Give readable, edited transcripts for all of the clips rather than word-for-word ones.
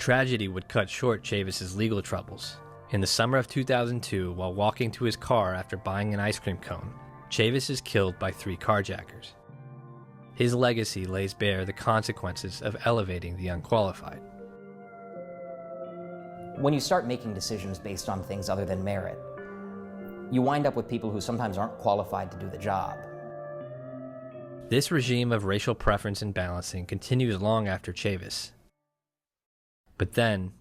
tragedy would cut short Chavis's legal troubles. In the summer of 2002, while walking to his car after buying an ice cream cone, Chavis is killed by 3 carjackers. His legacy lays bare the consequences of elevating the unqualified. When you start making decisions based on things other than merit, you wind up with people who sometimes aren't qualified to do the job. This regime of racial preference and balancing continues long after Chavis. But then,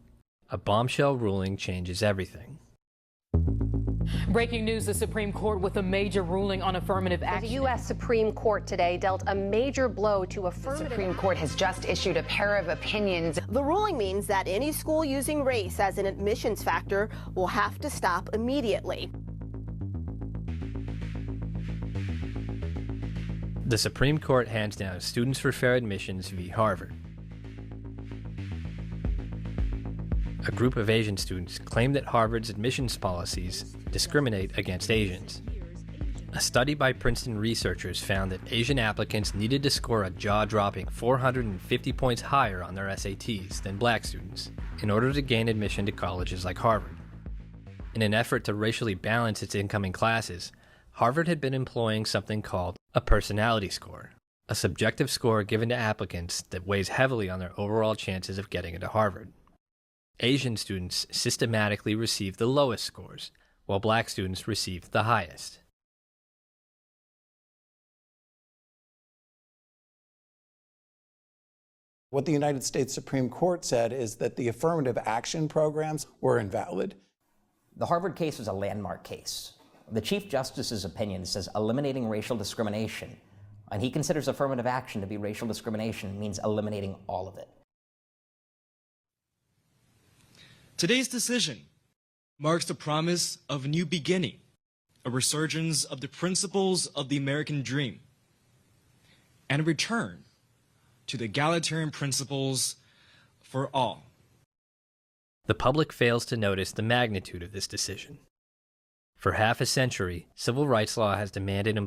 a bombshell ruling changes everything. Breaking news, the Supreme Court with a major ruling on affirmative action. The U.S. Supreme Court today dealt a major blow to affirmative. The Supreme Court has just issued a pair of opinions. The ruling means that any school using race as an admissions factor will have to stop immediately. The Supreme Court hands down Students for Fair Admissions v. Harvard. A group of Asian students claim that Harvard's admissions policies discriminate against Asians. A study by Princeton researchers found that Asian applicants needed to score a jaw-dropping 450 points higher on their SATs than black students in order to gain admission to colleges like Harvard. In an effort to racially balance its incoming classes, Harvard had been employing something called a personality score, a subjective score given to applicants that weighs heavily on their overall chances of getting into Harvard. Asian students systematically received the lowest scores, while black students received the highest. What the United States Supreme Court said is that the affirmative action programs were invalid. The Harvard case was a landmark case. The Chief Justice's opinion says eliminating racial discrimination, and he considers affirmative action to be racial discrimination, means eliminating all of it. Today's decision marks the promise of a new beginning, a resurgence of the principles of the American dream, and a return to the egalitarian principles for all. The public fails to notice the magnitude of this decision. For half a century, civil rights law has demanded